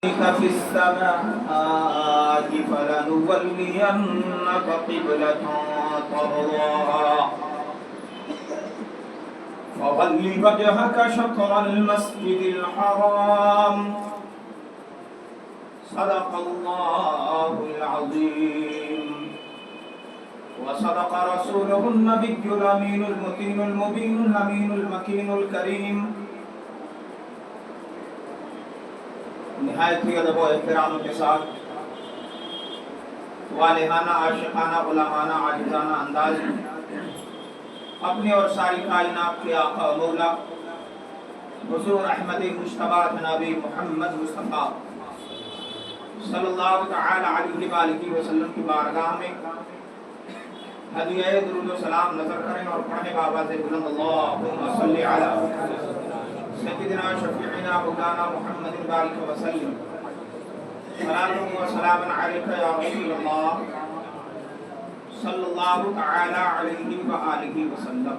في السماء فلنولينك قبلة ترضاها فول وجهك شطر المسجد الحرام صدق الله العظيم وصدق رسوله النبي الأمين المتين المبين الأمين المكين الكريم نہایت ہی ادب و احترام کے ساتھ والہانہ عاشقانہ غلامانہ عاجزانہ انداز اپنے اور ساری کائنات کے آقا و مولا حضور احمد مجتبی جناب محمد مصطفیٰ صلی اللہ تعالی علیہ وآلہ وسلم کی بارگاہ میں ہدیہ درود و سلام نظر کریں اور پڑھیں بابا سے بلند اللہم صلی علی سیدنا شفیعنا مولانا محمد بارک وسلم صلاۃ و سلام علیک یا رسول اللہ صلی اللہ تعالی علیہ وآلہ وسلم۔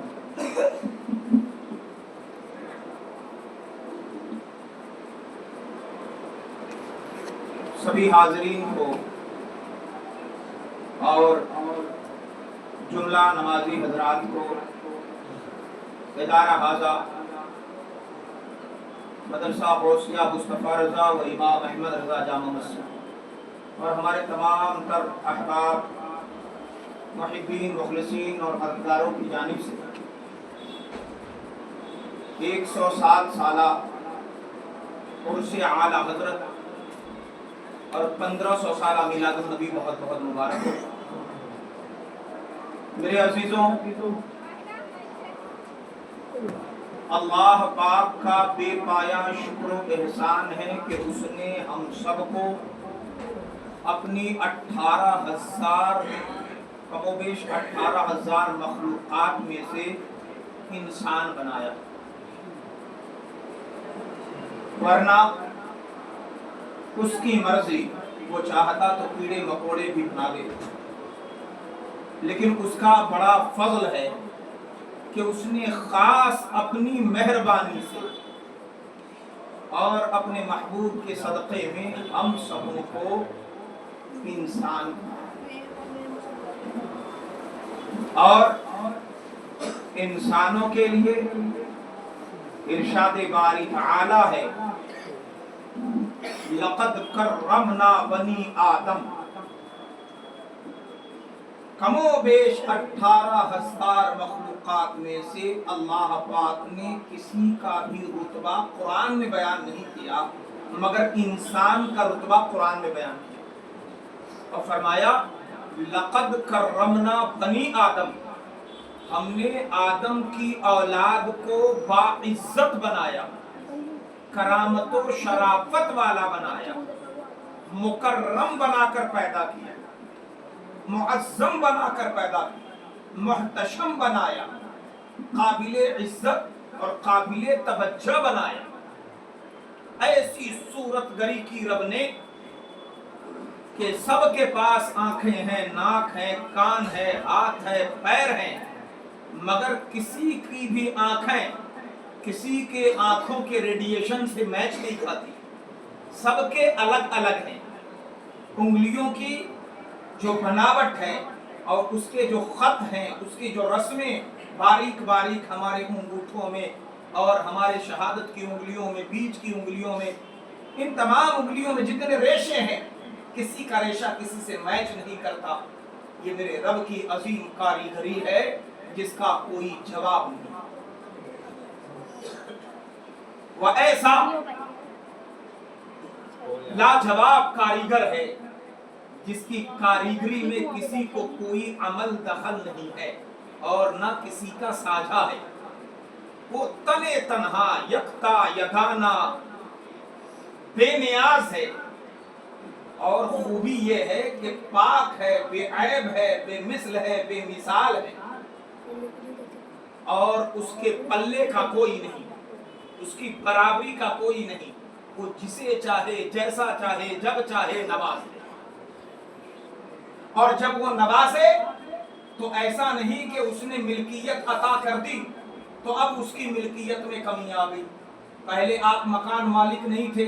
سبھی حاضرین کو اور جملہ نمازی حضرات کو ادارہ حاضہ مدرسہ غوثیہ مصطفیٰ رضا و امام احمد رضا جامع مسجد اور ہمارے تمام تر احباب محبین مخلصین اور عزیزداروں کی جانب سے 107 سالہ عرس اعلیٰ حضرت اور 1500 سالہ میلاد النبی بہت بہت مبارک ہو۔ میرے عزیزوں، اللہ پاک کا بے پایہ شکر و احسان ہے کہ اس نے ہم سب کو اپنی 18,000 کم و بیش 18,000 مخلوقات میں سے انسان بنایا، ورنہ اس کی مرضی وہ چاہتا تو کیڑے مکوڑے بھی بنا دے، لیکن اس کا بڑا فضل ہے کہ اس نے خاص اپنی مہربانی سے اور اپنے محبوب کے صدقے میں ہم سبوں کو انسان اور انسانوں کے لیے ارشاد باری تعالی ہے لقد کرمنا بنی آدم، کم و بیش 18,000 مخلوقات میں سے اللہ پاک نے کسی کا بھی رتبہ قرآن میں بیان نہیں کیا مگر انسان کا رتبہ قرآن میں بیان کیا اور فرمایا لقد کرمنا بنی آدم، ہم نے آدم کی اولاد کو باعزت بنایا، کرامت و شرافت والا بنایا، مکرم بنا کر پیدا کیا، معظم بنا کر پیدا کیا، محتشم بنایا، قابل عزت اور قابل توجہ بنایا۔ ایسی صورت گری کی رب نے کہ سب کے پاس آنکھیں ہیں، ناک ہے، کان ہے، ہاتھ ہے، پیر ہیں، مگر کسی کی بھی آنکھیں کسی کے آنکھوں کے ریڈیشن سے میچ نہیں کھاتی، سب کے الگ الگ ہیں۔ انگلیوں کی جو بناوٹ ہے اور اس کے جو خط ہیں، اس کی جو رسمیں باریک باریک ہمارے انگوٹھوں میں اور ہمارے شہادت کی انگلیوں میں، بیچ کی انگلیوں میں، ان تمام انگلیوں میں جتنے ریشے ہیں کسی کا ریشہ کسی سے میچ نہیں کرتا۔ یہ میرے رب کی عظیم کاریگری ہے جس کا کوئی جواب نہیں۔ وہ ایسا لاجواب کاریگر ہے جس کی کاریگری میں کسی کو کوئی عمل دخل نہیں ہے اور نہ کسی کا ساجھا ہے۔ وہ تنے تنہا یکتا یگانا بے نیاز ہے، اور خوبی یہ ہے کہ پاک ہے، بے عیب ہے، بے مثل ہے، بے مثال ہے، اور اس کے پلے کا کوئی نہیں، اس کی برابری کا کوئی نہیں۔ وہ جسے چاہے جیسا چاہے جب چاہے نواز دے، اور جب وہ نوازے تو ایسا نہیں کہ اس نے ملکیت عطا کر دی تو اب اس کی ملکیت میں کمی آ گئی۔ پہلے آپ مکان مالک نہیں تھے،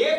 1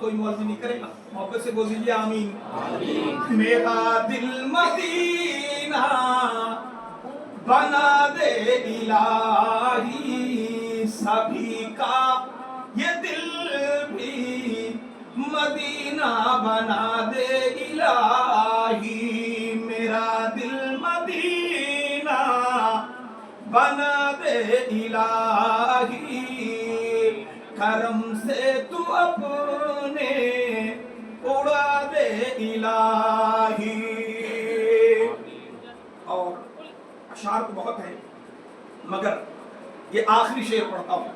کوئی مولوی نہیں کرے گا. محبت سے بول دیجیے آمین. میرا دل مدینہ بنا دے الہی، سبھی کا یہ دل بھی مدینہ بنا دے الہی. میرا دل مدینہ بنا دے الہی، کرم سے تو اپنے اڑا دے الہی. اور اشعار تو بہت ہیں مگر یہ آخری شعر پڑھتا ہوں.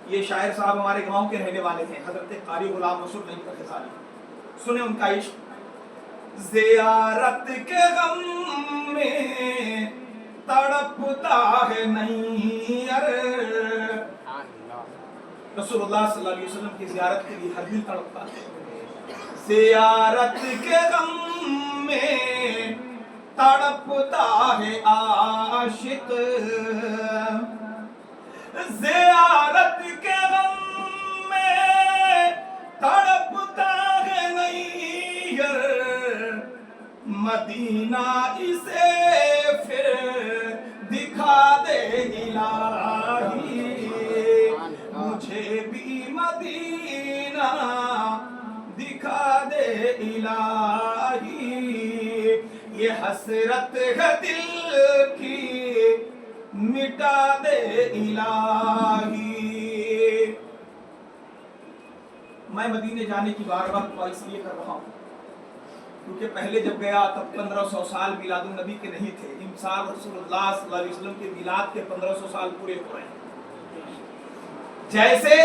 یہ شاعر صاحب ہمارے گاؤں کے رہنے والے ہیں، حضرت قاری غلام رسول نعیم غزالی. سنیں ان کا عشق. زیارت کے غم میں تڑپتا ہے نیر، رسول اللہ صلی اللہ علیہ وسلم کی زیارت کے لیے ہر دل تڑپتا ہے. زیارت کے غم میں تڑپتا ہے عاشق، زیارت کے غم میں تڑپتا ہے نیر، مدینہ اسے پھر دکھا دے الہی، مجھے بھی مدینہ دکھا دے الہی. یہ حسرت ہے دل کی مٹا دے الہی. میں مدینے جانے کی بار بار دعا اس لیے کر رہا ہوں کیونکہ پہلے جب گیا تب 1500 سال میلاد النبی کے نہیں تھے. امسال رسول اللہ صلی اللہ علیہ وسلم کے میلاد کے 1500 سال پورے ہو رہے ہیں. جیسے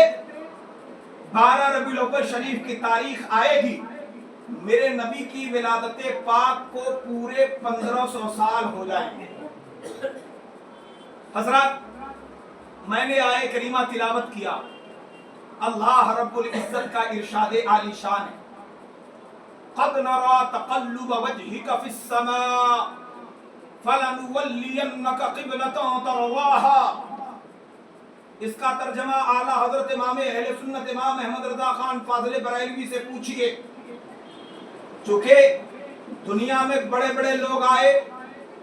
12 ربیع الاول شریف کی تاریخ آئے گی، میرے نبی کی ولادت پاک کو پورے 1500 سال ہو جائیں گے. حضرات، میں نے آیہ کریمہ تلاوت کیا. اللہ رب العزت کا ارشاد عالی شان ہے، قد نرى تقلب وجهك في السماء فلنولينك قبلة ترضاها. اس کا ترجمہ اعلیٰ حضرت امام اہل سنت امام احمد رضا خان فاضل بریلوی سے پوچھئے. چونکہ دنیا میں بڑے بڑے لوگ آئے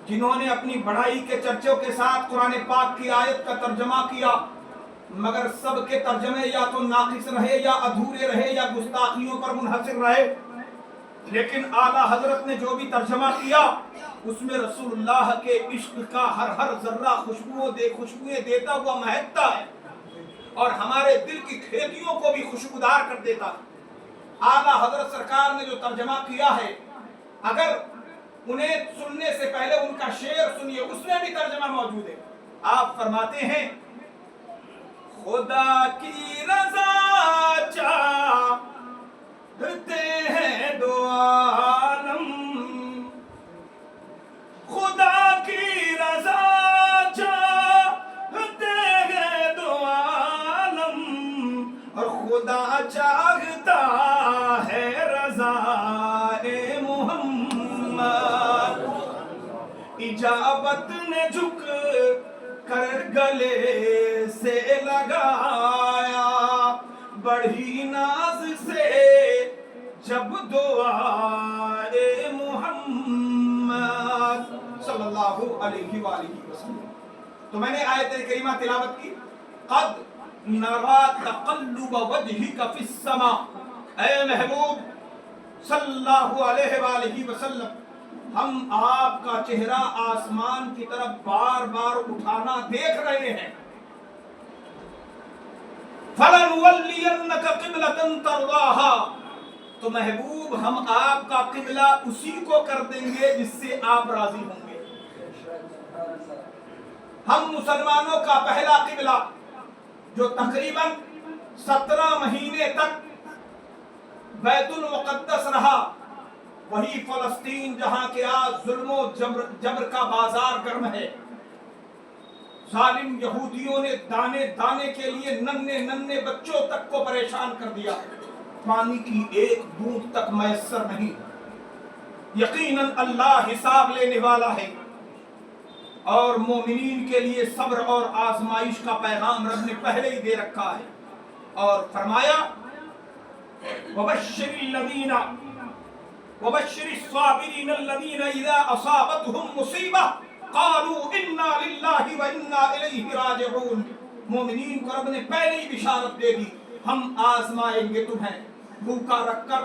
جنہوں نے اپنی بڑائی کے چرچوں کے ساتھ قرآن پاک کی آیت کا ترجمہ کیا، مگر سب کے ترجمے یا تو ناقص رہے یا ادھورے رہے یا گستاخیوں پر منحصر رہے. لیکن اعلیٰ حضرت نے جو بھی ترجمہ کیا اس میں رسول اللہ کے عشق کا ہر ذرہ خوشبوئیں دیتا ہوا مہکتا ہے اور ہمارے دل کی کھیتیوں کو بھی خوشبودار کر دیتا ہے. اعلیٰ حضرت سرکار نے جو ترجمہ کیا ہے، اگر انہیں سننے سے پہلے ان کا شعر سنیے، اس میں بھی ترجمہ موجود ہے. آپ فرماتے ہیں، خدا کی رضا چاہتے ہیں دو عالم، خدا کی رضا چاہتے ہیں دو عالم، اور خدا چاہتا ہے رضا محمد. اجابت نے جھک کر گلے سے لگایا، بڑھی ناز سے جب دعائے محمد صلی اللہ علیہ وآلہ وسلم. تو میں نے آیت کریمہ تلاوت کی، قد نرى تقلب وجهك في السماء. اے محبوب صلی اللہ علیہ وآلہ وسلم، ہم آپ کا چہرہ آسمان کی طرف بار بار اٹھانا دیکھ رہے ہیں. فَلَنُوَلِّيَنَّكَ قِبْلَةً تَرْضَاهَا. تو محبوب ہم آپ کا قبلہ اسی کو کر دیں گے جس سے آپ راضی ہوں گے. ہم مسلمانوں کا پہلا قبلہ جو تقریباً 17 مہینے تک بیت المقدس رہا، وہی فلسطین جہاں کے آج ظلم و جبر کا بازار گرم ہے. ظالم یہودیوں نے دانے دانے کے لیے ننھے بچوں تک کو پریشان کر دیا. پانی کی ایک بوند تک میسر نہیں. یقیناً اللہ حساب لینے والا ہے اور مومنین کے لیے صبر اور آزمائش کا پیغام رب نے پہلے ہی دے رکھا ہے. اور فرمایا، وبشر الصابرین الذین اذا اصابتهم مصیبہ قالوا انا للہ وانا الیہ راجعون. مومنین کو رب نے پہلے ہی بشارت دے دی، ہم آزمائیں گے تمہیں، بھوکا رکھ کر،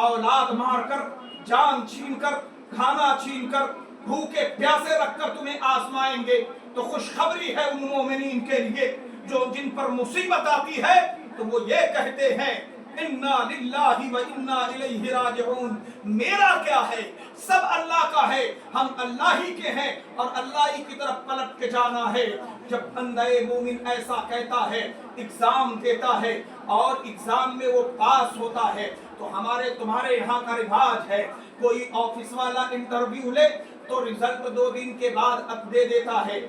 اولاد مار کر، جان چھین کر، کھانا چھین کر، بھوکے پیاسے رکھ کر تمہیں آزمائیں گے. تو خوشخبری ہے ان مومنین کے لیے جو جن پر مصیبت آتی ہے تو وہ یہ کہتے ہیں انا للہ و انا الیہ راجعون. میرا کیا ہے، سب اللہ کا ہے، ہم اللہ ہی کے ہیں اور اللہ ہی کی طرف پلٹ کے جانا ہے. جب بندہ مومن ایسا کہتا ہے، ایگزام دیتا ہے اور ایگزام میں وہ پاس ہوتا ہے، تو ہمارے تمہارے یہاں کا رواج ہے کوئی آفس والا انٹرویو لے تو رزلٹ 2 دن کے بعد دے دیتا ہے،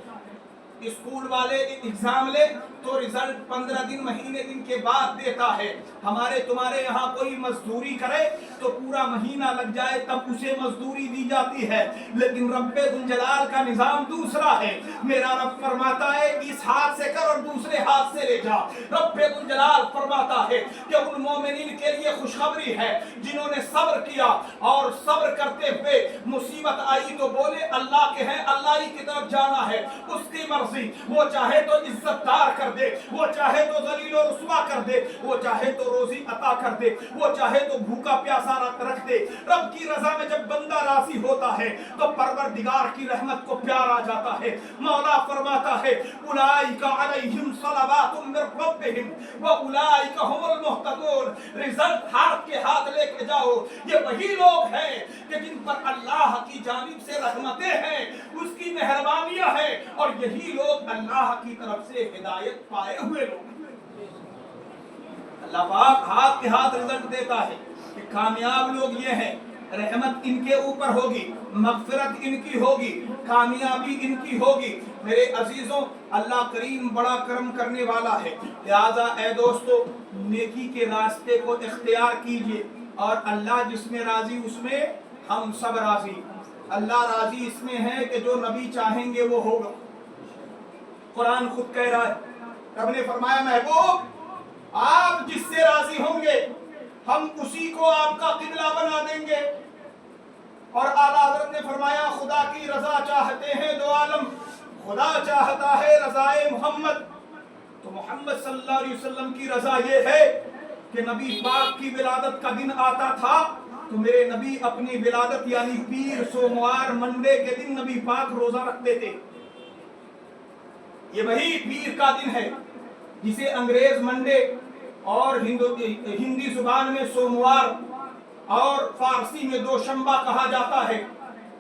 اسکول والے ایگزام لے تو رزلٹ 15 دن مہینے دن کے بعد دیتا ہے. ہمارے تمہارے یہاں کوئی مزدوری کرے تو پورا مہینہ لگ جائے تب اسے مزدوری دی جاتی ہے، لیکن رب ذوالجلال کا نظام دوسرا ہے. میرا رب فرماتا ہے اس ہاتھ سے کر اور دوسرے ہاتھ سے لے جا. رب ذوالجلال فرماتا ہے کہ ان مومنین کے لیے خوشخبری ہے جنہوں نے صبر کیا اور صبر کرتے ہوئے مصیبت آئی تو بولے اللہ کے ہیں، اللہ ہی کی طرف جانا ہے، اس کی مرضی. وہ چاہے تو عزت دار کر دے، وہ چاہے تو ذلیل و رسوا کر دے، وہ چاہے تو روزی عطا کر دے، وہ چاہے تو بھوکا پیاسا رکھ دے. رب کی رضا میں جب بندہ راضی ہوتا ہے تو پروردگار کی رحمت کو پیار آ جاتا ہے. مولا فرماتا ہے اولئک علیہم صلوات من ربہم واولئک هم المہتدون. رزلٹ ہاتھ کے ہاتھ لے کے جاؤ، یہ وہی لوگ ہیں کہ جن پر اللہ کی جانب سے رحمتیں ہیں، اس کی مہربانیاں ہیں، اور یہی لوگ اللہ کی طرف سے ہدایت پائے ہوئے لوگ. اللہ پاک ہاتھ کے ہاتھ رزلٹ دیتا ہے کہ کامیاب لوگ یہ ہیں، رحمت ان کے اوپر ہوگی، مغفرت ان کی ہوگی، کامیابی ان کی ہوگی. میرے عزیزوں، اللہ کریم بڑا کرم کرنے والا ہے، لہذا اے دوستو نیکی کے راستے کو اختیار کیجئے، اور اللہ جس میں راضی اس میں ہم سب راضی. اللہ راضی اس میں ہے کہ جو نبی چاہیں گے وہ ہوگا. قرآن خود کہہ رہا ہے، رب نے فرمایا محبوب آپ جس سے راضی ہوں گے ہم اسی کو آپ کا قبلہ بنا دیں گے. اور اعلیٰ حضرت نے فرمایا خدا کی رضا چاہتے ہیں دو عالم، خدا چاہتا ہے رضائے محمد. تو محمد صلی اللہ علیہ وسلم کی رضا یہ ہے کہ نبی پاک کی ولادت کا دن آتا تھا تو میرے نبی اپنی ولادت یعنی پیر، سوموار، منڈے کے دن نبی پاک روزہ رکھتے تھے. یہ وہی پیر کا دن ہے جسے انگریز منڈے اور ہندی زبان میں سوموار اور فارسی میں دوشنبہ کہا جاتا ہے،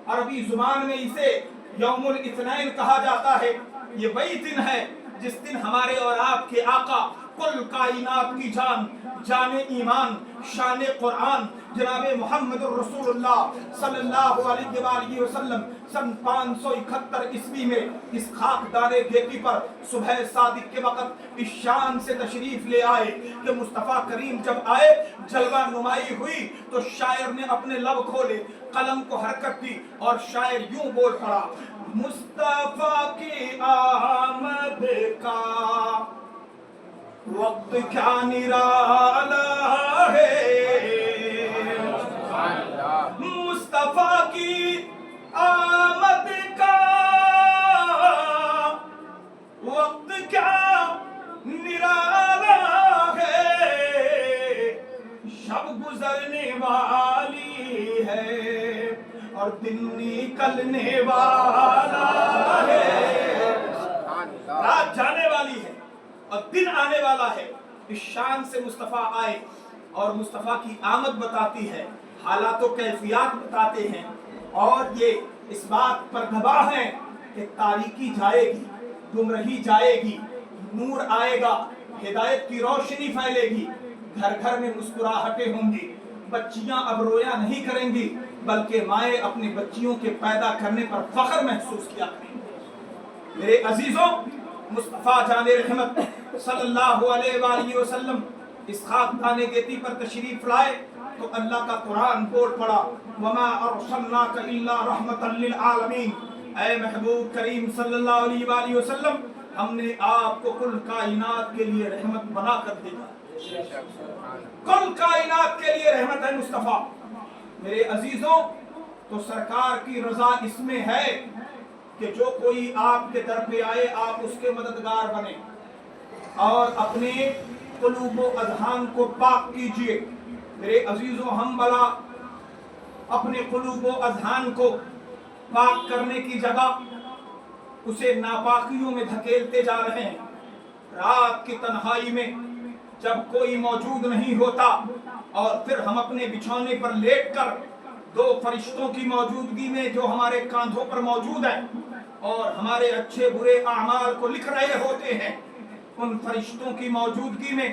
عربی زبان میں اسے یوم الاثنین کہا جاتا ہے. یہ وہی دن ہے جس دن ہمارے اور آپ کے آقا کل کائنات کی جان، جان ایمان، شان قرآن جناب محمد الرسول اللہ صلی اللہ علیہ وآلہ وسلم سن 571 عیسوی میں اس خاکدار گیتی پر صبح صادق کے وقت اس شان سے تشریف لے آئے کہ مصطفیٰ کریم جب آئے جلوہ نمائی ہوئی تو شاعر نے اپنے لب کھولے، قلم کو حرکت دی اور شاعر یوں بول پڑا مصطفیٰ کی آمد کا وقت کیا نرالا ہے، مصطفیٰ کی آمد کا وقت کیا نرالا ہے، شب گزرنے والی ہے اور دن نکلنے والا ہے. رات جانے والی ہے اور دن آنے والا ہے. اس شان سے مصطفیٰ آئے اور مصطفیٰ کی آمد بتاتی ہے، حالات و کیفیات بتاتے ہیں، اور یہ اس بات پر گواہ ہیں کہ تاریکی جائے گی، گمراہی جائے گی، نور آئے گا، ہدایت کی روشنی پھیلے گی، گھر گھر میں مسکراہٹیں ہوں گی، بچیاں اب رویا نہیں کریں گی بلکہ مائیں اپنی بچیوں کے پیدا کرنے پر فخر محسوس کیا کریں گی. میرے عزیزوں، مصطفیٰ جان رحمت صلی اللہ علیہ وآلہ وسلم اس خاکدان گیتی پر تشریف لائے تو اللہ کا قرآن بول پڑا وَمَا أَرْسَلْنَاكَ إِلَّا رَحْمَةً لِلْعَالَمِينَ. اے محبوب کریم صلی اللہ علیہ وآلہ وسلم، ہم نے آپ کو کل کائنات کے لیے رحمت بنا کر بھیجا. کل کائنات کے لیے رحمت ہے مصطفیٰ۔ میرے عزیزوں، تو سرکار کی رضا اس میں ہے کہ جو کوئی آپ کے در پہ آئے آپ اس کے مددگار بنے اور اپنے قلوب و اذہان کو پاک کیجئے۔ میرے عزیزوں، ہم بلا اپنے قلوب و اذہان کو پاک کرنے کی جگہ اسے ناپاکیوں میں دھکیلتے جا رہے ہیں۔ رات کی تنہائی میں جب کوئی موجود نہیں ہوتا اور پھر ہم اپنے بچھونے پر لیٹ کر دو فرشتوں کی موجودگی میں جو ہمارے کاندھوں پر موجود ہیں اور ہمارے اچھے برے اعمال کو لکھ رہے ہوتے ہیں، ان فرشتوں کی موجودگی میں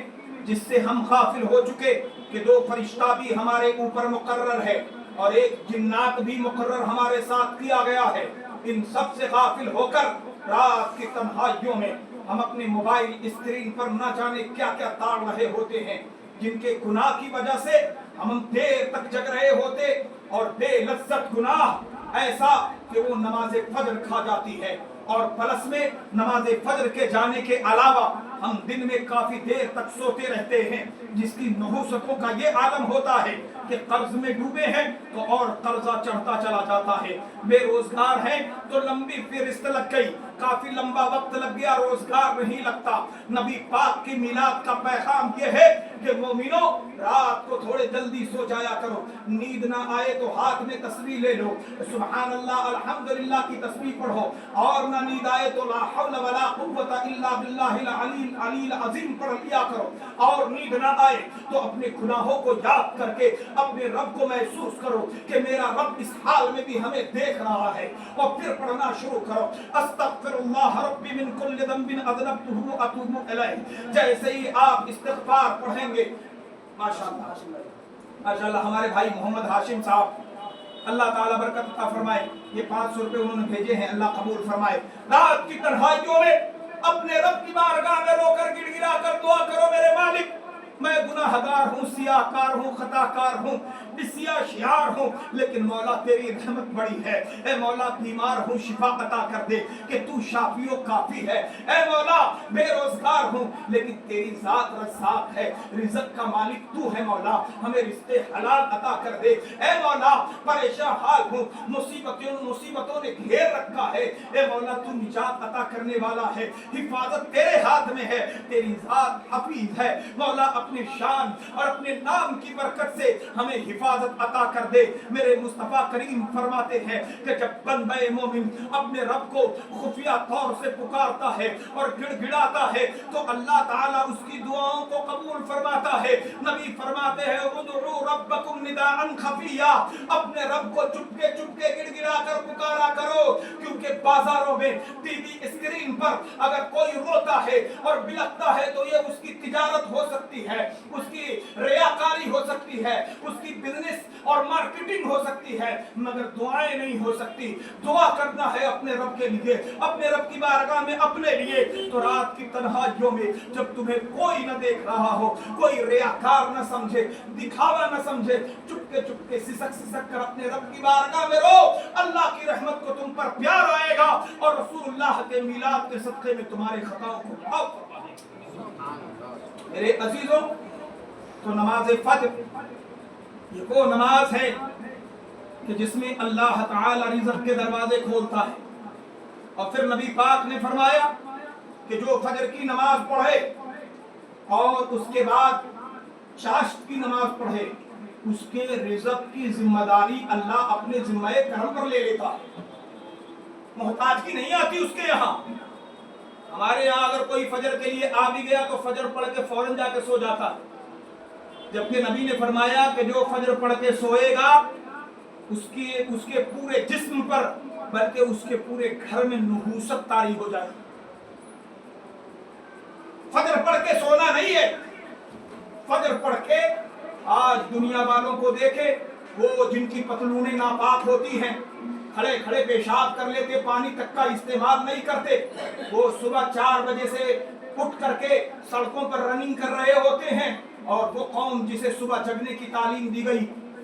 جس سے ہم غافل ہو چکے کہ دو فرشتہ بھی ہمارے اوپر مقرر ہے اور ایک جنات بھی مقرر ہمارے ساتھ کیا گیا ہے، ان سب سے غافل ہو کر رات کی تنہائیوں میں ہم اپنے موبائل اسکرین پر نہ جانے کیا کیا تاڑ رہے ہوتے ہیں، جن کے گناہ کی وجہ سے ہم دیر تک جگ رہے ہوتے اور بے لذت گناہ ایسا کہ وہ نماز فجر کھا جاتی ہے، اور پلس میں نماز فجر کے جانے کے علاوہ ہم دن میں کافی دیر تک سوتے رہتے ہیں، جس کی نحوستوں کا یہ عالم ہوتا ہے کہ قرض میں ڈوبے ہیں تو اور قرضہ چڑھتا چلا جاتا ہے، بے روزگار ہیں تو لمبی فہرست لگ گئی، کافی لمبا وقت لگ گیا، روزگار نہیں لگتا۔ نبی پاک کی میلاد کا پیغام یہ ہے کہ مومنوں، رات کو تھوڑے جلدی سو جایا کرو، نیند نہ آئے تو ہاتھ میں تسبیح لے لو، سبحان اللہ الحمدللہ کی تسبیح پڑھو، اور نہ نیند آئے تو لا حول ولا قوت الا باللہ العلی العظیم پڑھ لیا کرو، اور نیند نہ آئے تو اپنے گناہوں کو یاد کر کے اپنے رب کو محسوس کرو کہ میرا رب اس حال میں بھی ہمیں دیکھ رہا ہے، اور پھر پڑھنا شروع کرو، استغفر اللہ ربی من کل ذنب اذنبته اتوب الیہ۔ جیسے ہی آپ استغفار پڑھیں گے، ماشاءاللہ ہمارے بھائی محمد ہاشم صاحب، اللہ تعالیٰ برکت عطا فرمائے، یہ 500 روپے انہوں نے بھیجے ہیں، اللہ قبول فرمائے۔ رات کی تنہائیوں میں اپنے رب کی بارگاہ میں رو کر گڑ گڑا کر دعا کرو، میرے مالک میں گناہ گار ہوں، سیاہ کار ہوں، خطا کار ہوں، بسیار شیار ہوں، لیکن مولا تیری رحمت بڑی ہے، اے مولا بیمار ہوں شفا عطا کر دے کہ تو شافی و کافی ہے، اے مولا بے روزگار ہوں لیکن تیری ذات رزاق ہے، رزق کا مالک تو ہے مولا، ہمیں رزق حلال عطا کر دے، اے مولا پریشان حال ہوں، مصیبتوں نے گھیر رکھا ہے، اے مولا تو نجات عطا کرنے والا ہے، حفاظت تیرے ہاتھ میں ہے، تیری ذات حفیظ ہے، مولا اپنے شان اور اپنے نام کی برکت سے ہمیں حفاظت عطا کر دے۔ میرے مصطفیٰ کریم فرماتے ہیں کہ جب بندہ مومن اپنے رب کو خفیہ طور سے پکارتا ہے اور گڑ گڑاتا ہے تو اللہ تعالیٰ اس کی دعاؤں کو قبول فرماتا ہے۔ نبی فرماتے ہیں ادعوا ربکم نداء خفیہ، اپنے رب کو چپکے چپکے گڑ گڑا کر پکارا کرو، کیونکہ بازاروں میں ٹی وی اسکرین پر اگر کوئی روتا ہے اور بلکتا ہے تو یہ اس کی تجارت ہو سکتی ہے، اس کی ریاکاری ہو سکتی ہے، اس کی بزنس اور مارکیٹنگ ہو سکتی ہے، مگر دعائیں نہیں ہو سکتی۔ دعا کرنا ہے اپنے رب کے لیے، اپنے رب کی بارگاہ میں اپنے لیے۔ تو رات کی تنہائیوں میں جب تمہیں کوئی نہ دیکھ رہا ہو، کوئی ریاکار نہ سمجھے، دکھاوا نہ سمجھے، چپکے چپکے سسک سسک کر اپنے رب کی بارگاہ میں رو، اللہ کی رحمت کو تم پر پیار آئے گا اور رسول اللہ کے میلاد کے صدقے میں تمہارے خطاؤں کو معاف فرما دے گا۔ میرے عزیزوں، تو نماز فجر یہ وہ نماز ہے کہ جس میں اللہ تعالی رزق کے دروازے کھولتا ہے، اور پھر نبی پاک نے فرمایا کہ جو فجر کی نماز پڑھے اور اس کے بعد چاشت کی نماز پڑھے، اس کے رزق کی ذمہ داری اللہ اپنے ذمہ کرم پر لے لیتا ہے، محتاج کی نہیں آتی اس کے یہاں۔ ہمارے یہاں اگر کوئی فجر کے لیے آ بھی گیا تو فجر پڑھ کے فوراً جا کے سو جاتا ہے، جبکہ نبی نے فرمایا کہ جو فجر پڑھ کے سوئے گا اس کے پورے جسم پر بلکہ اس کے پورے گھر میں نحوست طاری ہو جائے۔ فجر پڑھ کے سونا نہیں ہے، فجر پڑھ کے آج دنیا والوں کو دیکھے، وہ جن کی پتلونیں ناپاک ہوتی ہیں، کھڑے کھڑے پیشاب کر لیتے، پانی تک کا استعمال نہیں کرتے، وہ صبح 4 بجے سے اٹھ کر کے سڑکوں پر رننگ کر رہے ہوتے ہیں، اور وہ قوم جسے صبح جگنے کی تعلیم دی گئی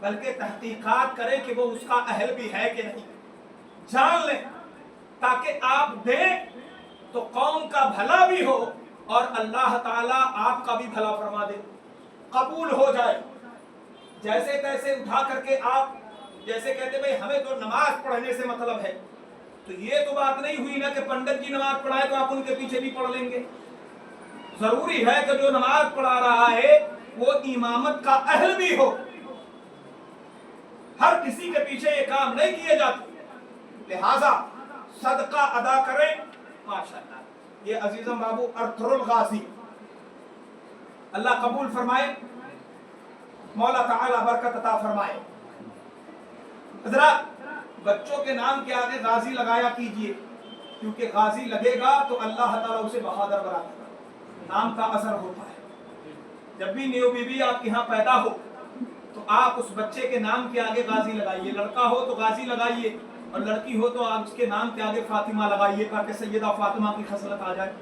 بلکہ تحقیقات کریں کہ وہ اس کا اہل بھی ہے کہ نہیں، جان لیں، تاکہ آپ دیں تو قوم کا بھلا بھی ہو اور اللہ تعالیٰ آپ کا بھی بھلا فرما دے، قبول ہو جائے۔ جیسے تیسے اٹھا کر کے آپ جیسے کہتے بھئی ہمیں تو نماز پڑھنے سے مطلب ہے، تو یہ تو بات نہیں ہوئی نا کہ پنڈت جی نماز پڑھائے تو آپ ان کے پیچھے بھی پڑھ لیں گے۔ ضروری ہے کہ جو نماز پڑھا رہا ہے وہ امامت کا اہل بھی ہو۔ ہر کسی کے پیچھے یہ کام نہیں کیے جاتے، لہذا صدقہ ادا کریں۔ ماشاءاللہ، یہ عزیزم بابو ارتھر الغازی، اللہ قبول فرمائے، مولا تعالی برکت عطا فرمائے۔ حضرات، بچوں کے نام کے آگے غازی لگایا کیجئے، کیونکہ غازی لگے گا تو اللہ تعالیٰ اسے بہادر بنا دے گا، نام کا اثر ہوتا ہے۔ جب بھی نیو بیوی آپ کے ہاں پیدا ہو تو آپ اس بچے کے نام کے آگے غازی لگائیے، لڑکا ہو تو غازی لگائیے اور لڑکی ہو تو آپ اس کے نام کے آگے فاطمہ لگائیے، تاکہ سیدہ فاطمہ کی خصلت آ جائے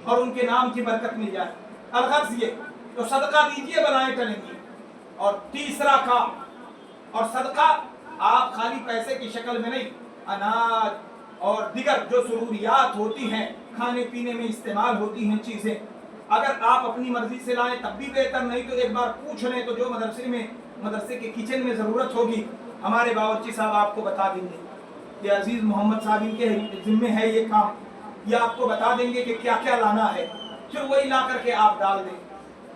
اور ان کے نام کی برکت مل جائے۔ الغرض یہ تو صدقہ دیجئے بلائیں ٹلیں گی۔ اور تیسرا کام، اور صدقہ آپ خالی پیسے کی شکل میں نہیں، اناج اور دیگر جو ضروریات ہوتی ہیں، کھانے پینے میں استعمال ہوتی ہیں چیزیں، اگر آپ اپنی مرضی سے لائیں تب بھی بہتر، نہیں تو ایک بار پوچھ لیں، تو جو مدرسے کے کچن میں ضرورت ہوگی ہمارے باورچی صاحب آپ کو بتا دیں گے۔ یہ عزیز محمد صاحب ان کے ذمہ ہے یہ کام، یہ آپ کو بتا دیں گے کہ کیا کیا لانا ہے، پھر وہی لا کر کے آپ ڈال دیں۔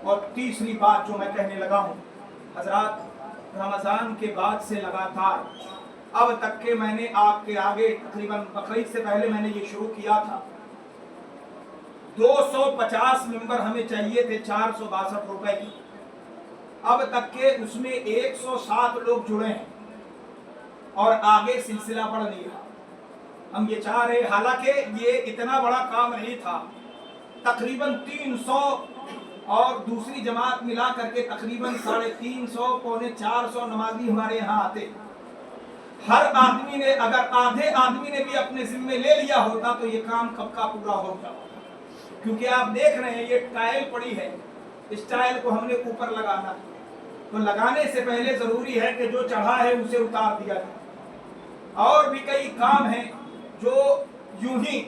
اور تیسری بات جو میں کہنے لگا ہوں، حضرات، رمضان کے بعد سے لگاتار اب تک کہ میں نے آپ کے آگے تقریباً بقرعید سے پہلے میں نے یہ شروع کیا تھا، 250 ممبر ہمیں چاہیے تھے 462 روپے کی، اب تک کہ اس میں 107 لوگ جڑے ہیں اور آگے سلسلہ بڑھ نہیں رہا۔ ہم یہ چاہ رہے، حالانکہ یہ اتنا بڑا کام نہیں تھا، تقریباً 300 اور دوسری جماعت ملا کر کے تقریباً 350 پونے 400 نمازی ہمارے یہاں آتے۔ ہر آدمی نے، اگر آدھے آدمی نے بھی اپنے ذمہ لے لیا ہوتا تو یہ کام کب کا پورا ہو گیا ہوتا۔ کیونکہ آپ دیکھ رہے ہیں یہ ٹائل پڑی ہے، اس ٹائل کو ہم نے اوپر لگانا، تو لگانے سے پہلے ضروری ہے کہ جو چڑھا ہے اسے اتار دیا جائے۔ اور بھی کئی کام ہیں جو یوں ہی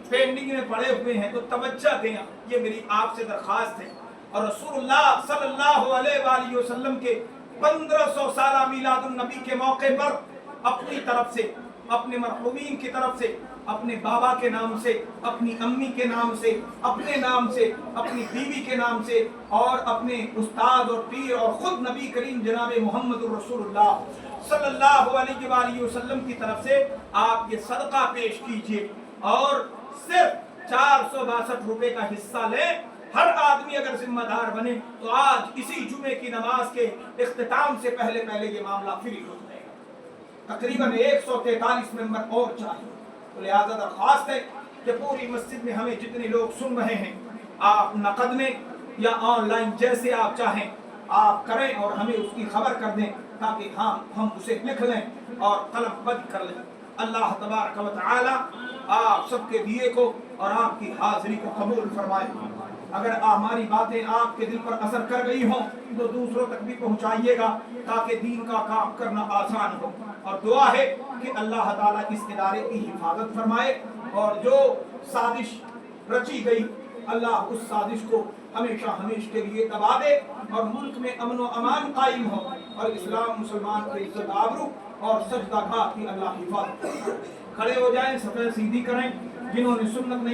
پینڈنگ میں پڑے ہوئے ہیں، تو توجہ دیں، یہ میری آپ سے درخواست ہے۔ اور رسول اللہ صلی اللہ علیہ وآلہ وسلم کے 1500 سالہ میلاد النبی کے موقع پر اپنی طرف سے، اپنے مرحومین کی طرف سے، اپنے بابا کے نام سے، اپنی امی کے نام سے، اپنے نام سے، اپنی بیوی کے نام سے، اور اپنے استاد اور پیر اور خود نبی کریم جناب محمد الرسول اللہ صلی اللہ علیہ وآلہ وسلم کی طرف سے آپ یہ صدقہ پیش کیجئے، اور صرف 462 روپے کا حصہ لیں۔ ہر آدمی اگر ذمہ دار بنے تو آج اسی جمعے کی نماز کے اختتام سے پہلے یہ معاملہ فری ہو جائے گا۔ تقریباً 143 ممبر اور چاہیے، تو لہذا درخواست ہے کہ پوری مسجد میں ہمیں جتنے لوگ سن رہے ہیں، آپ نقد میں یا آن لائن جیسے آپ چاہیں آپ کریں اور ہمیں اس کی خبر کر دیں، تاکہ ہم اسے لکھ لیں اور قلم بند کر لیں۔ اللہ تبارک و تعالی آپ سب کے دیے کو اور آپ کی حاضری کو قبول فرمائے۔ اگر ہماری باتیں آپ کے دل پر اثر کر گئی ہوں تو دوسروں تک بھی پہنچائیے گا، تاکہ دین کا کام کرنا آسان ہو۔ اور دعا ہے کہ اللہ تعالیٰ اس ادارے کی حفاظت فرمائے، اور جو سازش رچی گئی اللہ اس سازش کو ہمیشہ ہمیشہ کے لیے دبا دے، اور ملک میں امن و امان قائم ہو، اور اسلام مسلمان کی عزت آبرو اور سجدہ گاہ کی اللہ حفاظت۔ کھڑے ہو جائیں، صفحہ سیدھی کریں، جنہوں نے سنت نہیں